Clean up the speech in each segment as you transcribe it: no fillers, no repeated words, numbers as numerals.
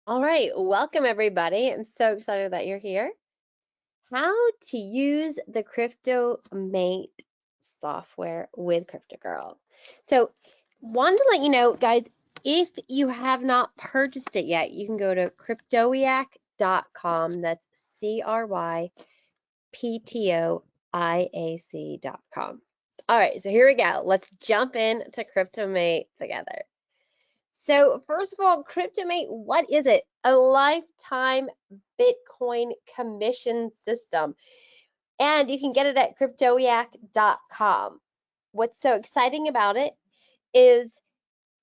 All right, welcome everybody. I'm so excited that you're here. How to use the CryptoMate software with Cryptogirl. So, wanted to let you know, guys, if you have not purchased it yet, you can go to cryptoiac.com. That's cryptoiac.com. All right, so here we go. Let's jump into CryptoMate together. So first of all, CryptoMate, what is it? A lifetime Bitcoin commission system. And you can get it at cryptoiac.com. What's so exciting about it is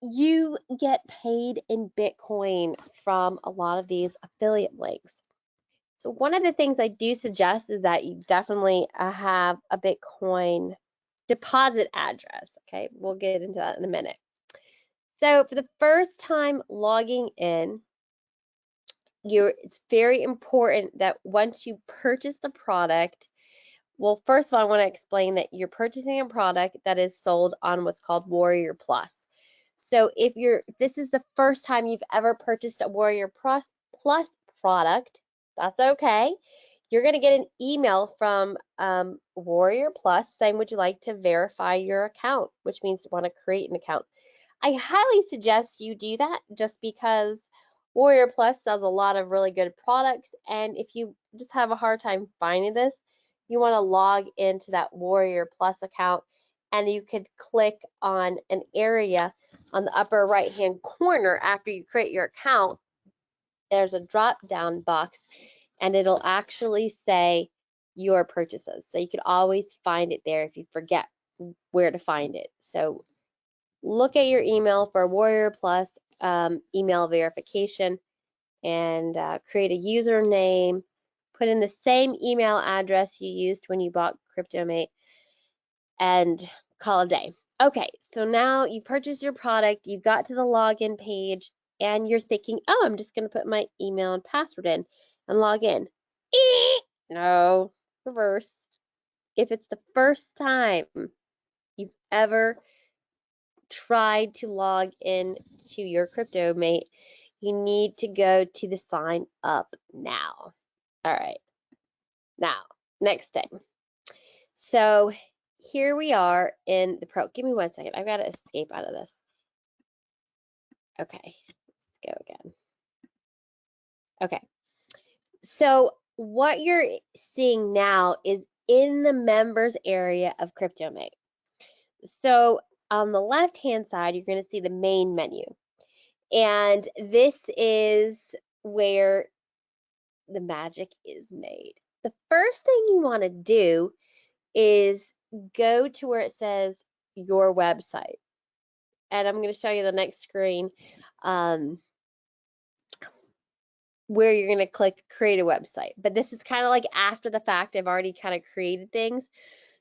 you get paid in Bitcoin from a lot of these affiliate links. So one of the things I do suggest is that you definitely have a Bitcoin deposit address. Okay, we'll get into that in a minute. So for the first time logging in, it's very important that once you purchase the product, well, first of all, I want to explain that you're purchasing a product that is sold on what's called Warrior Plus. So if this is the first time you've ever purchased a Warrior Plus product, that's okay. You're going to get an email from Warrior Plus saying, would you like to verify your account, which means you want to create an account. I highly suggest you do that just because Warrior Plus sells a lot of really good products. And if you just have a hard time finding this, you want to log into that Warrior Plus account and you could click on an area on the upper right hand corner after you create your account. There's a drop down box and it'll actually say your purchases. So you could always find it there if you forget where to find it. So look at your email for Warrior Plus email verification and create a username. Put in the same email address you used when you bought CryptoMate and call a day. Okay, so now you purchased your product, you got to the login page, and you're thinking, oh, I'm just going to put my email and password in and log in. No, reverse. If it's the first time you've ever tried to log in to your CryptoMate, you need to go to the sign up now. All right. Now, next thing. So here we are in the pro. Give me 1 second. I've got to escape out of this. Okay, let's go again. Okay. So what you're seeing now is in the members area of CryptoMate. So on the left-hand side, you're going to see the main menu. And this is where the magic is made. The first thing you want to do is go to where it says your website. And I'm going to show you the next screen where you're going to click create a website. But this is kind of like after the fact. I've already kind of created things.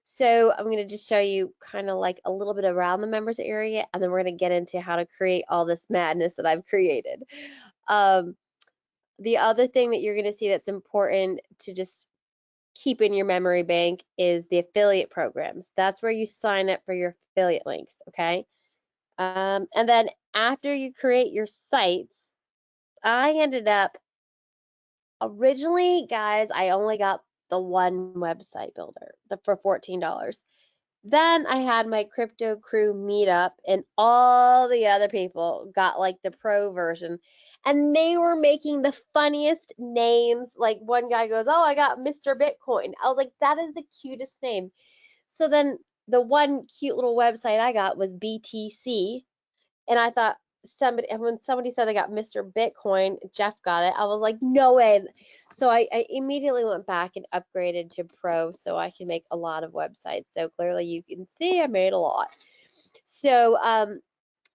So I'm going to just show you kind of like a little bit around the members area, and then we're going to get into how to create all this madness that I've created. The other thing that you're going to see that's important to just keep in your memory bank is the affiliate programs. That's where you sign up for your affiliate links, okay? And then after you create your sites, I ended up, originally, guys, I only got the one website builder for $14. Then I had my crypto crew meetup and all the other people got like the pro version and they were making the funniest names. Like one guy goes, oh, I got Mr. Bitcoin. I was like, that is the cutest name. So then the one cute little website I got was BTC. And I thought when somebody said they got Mr. Bitcoin, Jeff got it. I was like, no way. So I immediately went back and upgraded to Pro so I can make a lot of websites. So clearly you can see I made a lot. So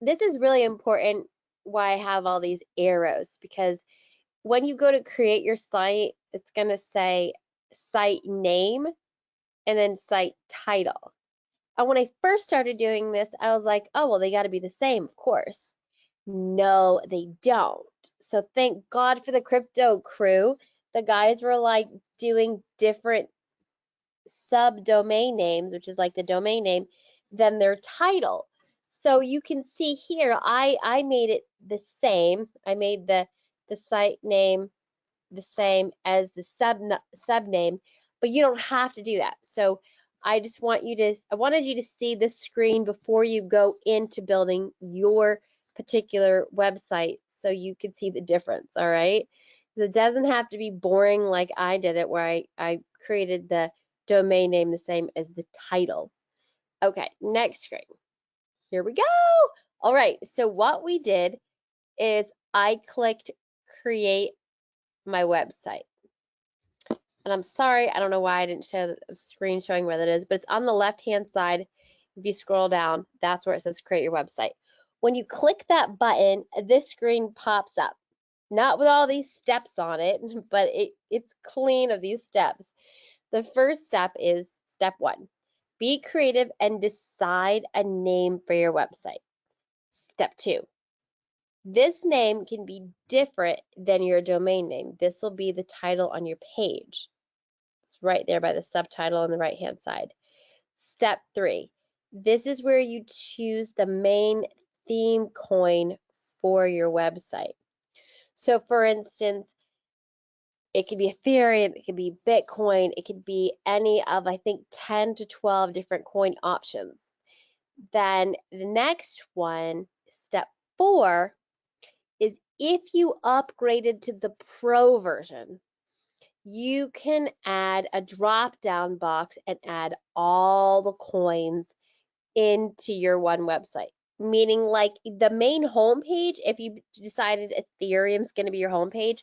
this is really important why I have all these arrows, because when you go to create your site, it's going to say site name and then site title. And when I first started doing this, I was like, oh, well, they got to be the same, of course. No, they don't. So thank God for the crypto crew. The guys were like doing different subdomain names, which is like the domain name, than their title. So you can see here, I made it the same. I made the the site name the same as the subname, but you don't have to do that. So I wanted you to see this screen before you go into building your particular website so you could see the difference, all right? It doesn't have to be boring like I did it, where I created the domain name the same as the title. Okay, next screen. Here we go. All right, so what we did is I clicked create my website. And I'm sorry, I don't know why I didn't show the screen showing where that is, but it's on the left-hand side. If you scroll down, that's where it says create your website. When you click that button, this screen pops up. Not with all these steps on it, but it's clean of these steps. The first step is step 1. Be creative and decide a name for your website. Step 2. This name can be different than your domain name. This will be the title on your page. It's right there by the subtitle on the right-hand side. Step 3. This is where you choose the main theme coin for your website. So for instance, it could be Ethereum, it could be Bitcoin, it could be any of, I think, 10 to 12 different coin options. Then the next one, step 4, is if you upgraded to the Pro version, you can add a drop-down box and add all the coins into your one website. Meaning, like, the main homepage, if you decided Ethereum's going to be your homepage,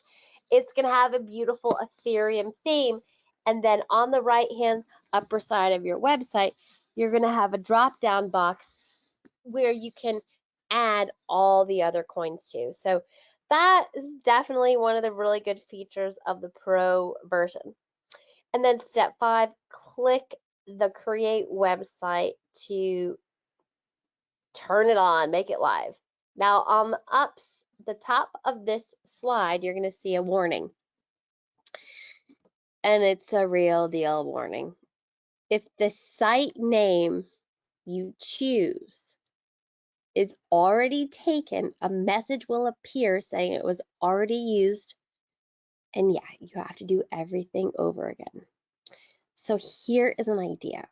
it's going to have a beautiful Ethereum theme. And then on the right-hand upper side of your website, you're going to have a drop-down box where you can add all the other coins to. So that is definitely one of the really good features of the Pro version. And then step 5, click the create website to turn it on, make it live. Now on the top of this slide, you're going to see a warning. And it's a real deal warning. If the site name you choose is already taken, a message will appear saying it was already used. And yeah, you have to do everything over again. So here is an idea.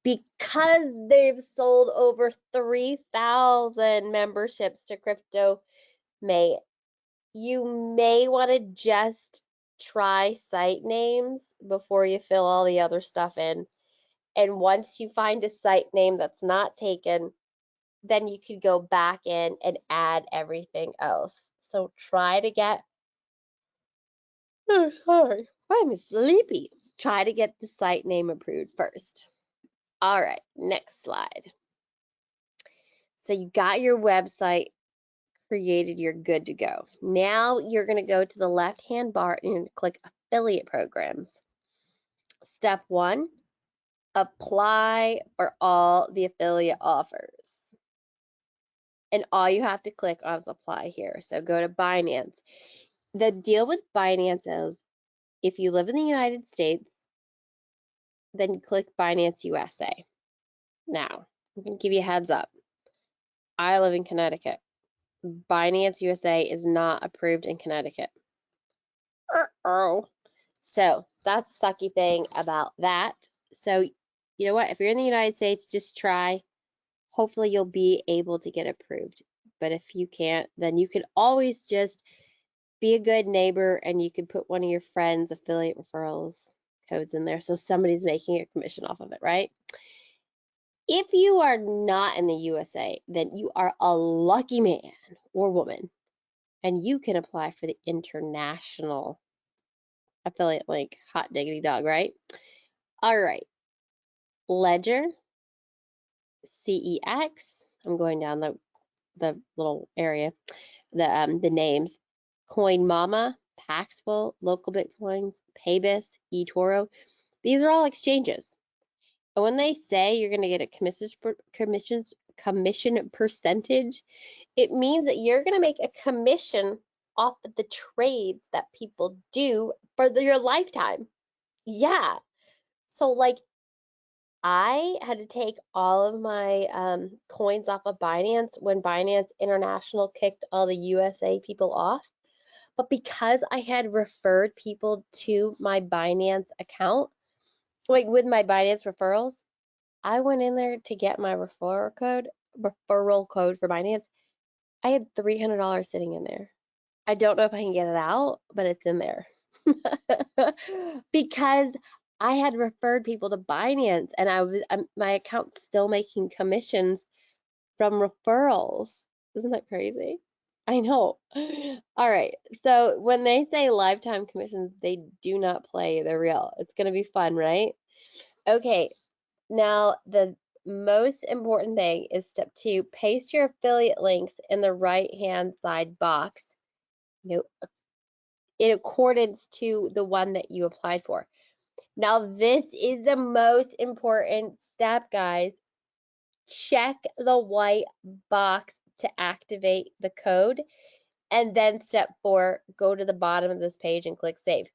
Because they've sold over 3,000 memberships to CryptoMate, you may want to just try site names before you fill all the other stuff in. And once you find a site name that's not taken, then you could go back in and add everything else. So try to get, oh, sorry, I'm sleepy. Try to get the site name approved first. All right, next slide. So you got your website created, you're good to go. Now you're going to go to the left-hand bar and click affiliate programs. Step 1, apply for all the affiliate offers. And all you have to click on is apply here. So go to Binance. The deal with Binance is if you live in the United States, then you click Binance USA. Now, I'm going to give you a heads up. I live in Connecticut. Binance USA is not approved in Connecticut. Uh-oh. So that's the sucky thing about that. So you know what? If you're in the United States, just try. Hopefully you'll be able to get approved. But if you can't, then you can always just be a good neighbor and you can put one of your friends' affiliate referrals codes in there so somebody's making a commission off of it, right? If you are not in the USA, then you are a lucky man or woman and you can apply for the international affiliate link. Hot diggity dog, right? All right. Ledger, CEX. I'm going down the little area. The names. Coin Mama, Paxful, Local Bitcoins, Paybis, eToro. These are all exchanges. And when they say you're going to get a commission percentage, it means that you're going to make a commission off of the trades that people do for your lifetime. Yeah. So like I had to take all of my coins off of Binance when Binance International kicked all the USA people off. But because I had referred people to my Binance account, like with my Binance referrals, I went in there to get my referral code for Binance. I had $300 sitting in there. I don't know if I can get it out, but it's in there. Because I had referred people to Binance and my account's still making commissions from referrals. Isn't that crazy? I know. All right. So when they say lifetime commissions, they do not play. They're real. It's going to be fun, right? Okay. Now, the most important thing is step 2, paste your affiliate links in the right-hand side box, you know, in accordance to the one that you applied for. Now, this is the most important step, guys. Check the white box to activate the code. And then step 4, go to the bottom of this page and click save.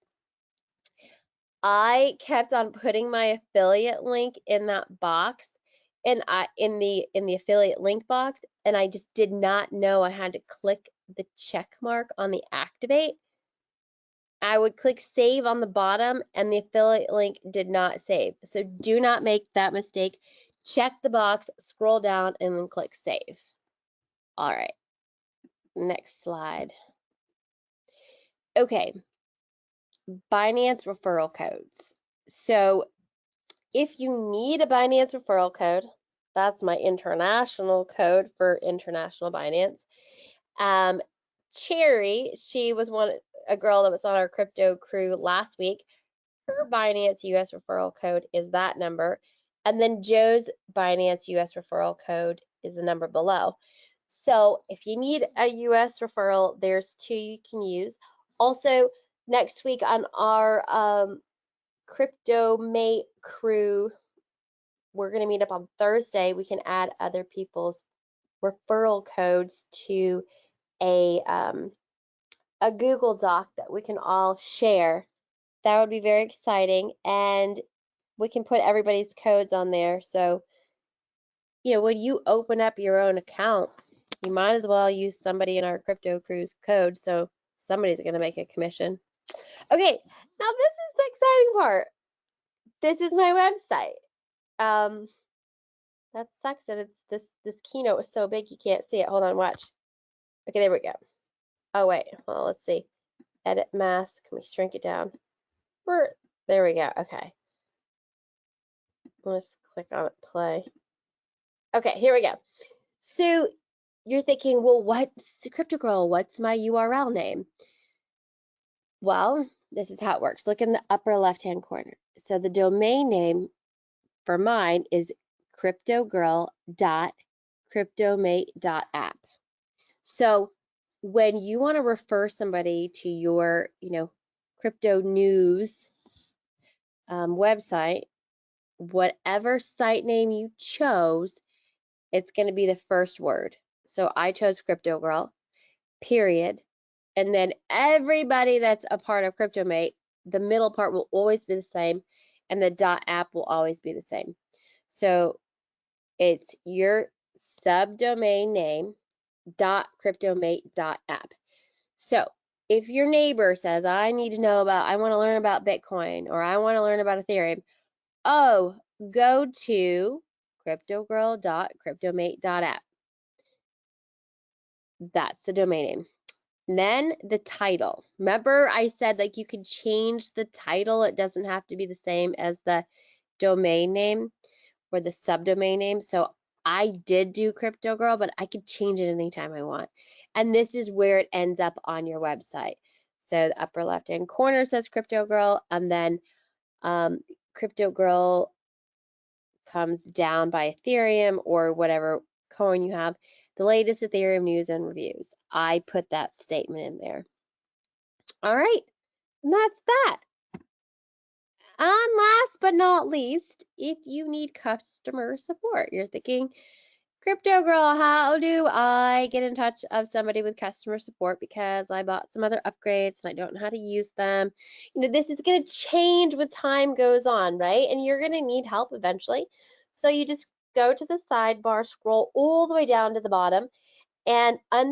I kept on putting my affiliate link in that box and in the affiliate link box, and I just did not know I had to click the check mark on the activate. I would click save on the bottom and the affiliate link did not save. So do not make that mistake. Check the box, scroll down, and then click save. All right, next slide. Okay, Binance referral codes. So if you need a Binance referral code, that's my international code for international Binance. Cherry, she was a girl that was on our crypto crew last week. Her Binance US referral code is that number. And then Joe's Binance US referral code is the number below. So if you need a US referral, there's 2 you can use. Also, next week on our CryptoMate crew, we're going to meet up on Thursday. We can add other people's referral codes to a Google Doc that we can all share. That would be very exciting, and we can put everybody's codes on there. So, you know, when you open up your own account, you might as well use somebody in our crypto crew's code, so somebody's going to make a commission. Okay, now this is the exciting part. This is my website. That sucks that it's this keynote was so big you can't see it. Hold on, watch. Okay, there we go. Oh wait, well, let's see. Edit mask. Can we shrink it down? There we go. Okay. Let's click on it, play. Okay, here we go. So you're thinking, well, what's Cryptogirl? What's my URL name? Well, this is how it works. Look in the upper left-hand corner. So the domain name for mine is cryptogirl.cryptomate.app. So when you want to refer somebody to your, crypto news website, whatever site name you chose, it's going to be the first word. So I chose Cryptogirl, period. And then everybody that's a part of CryptoMate, the middle part will always be the same, and the .app will always be the same. So it's your subdomain name .cryptomate.app. So if your neighbor says, I want to learn about Bitcoin, or I want to learn about Ethereum, go to cryptogirl.cryptomate.app. That's the domain name. Then the title. Remember I said like you could change the title. It doesn't have to be the same as the domain name or the subdomain name. So I did do Cryptogirl, but I could change it anytime I want. And this is where it ends up on your website. So the upper left-hand corner says Cryptogirl, and then Cryptogirl comes down by Ethereum or whatever coin you have. The latest Ethereum news and reviews. I put that statement in there. All right, and that's that. And last but not least, if you need customer support, you're thinking, Cryptogirl, how do I get in touch of somebody with customer support because I bought some other upgrades and I don't know how to use them? This is going to change with time goes on, right? And you're going to need help eventually. So you just go to the sidebar, scroll all the way down to the bottom, and under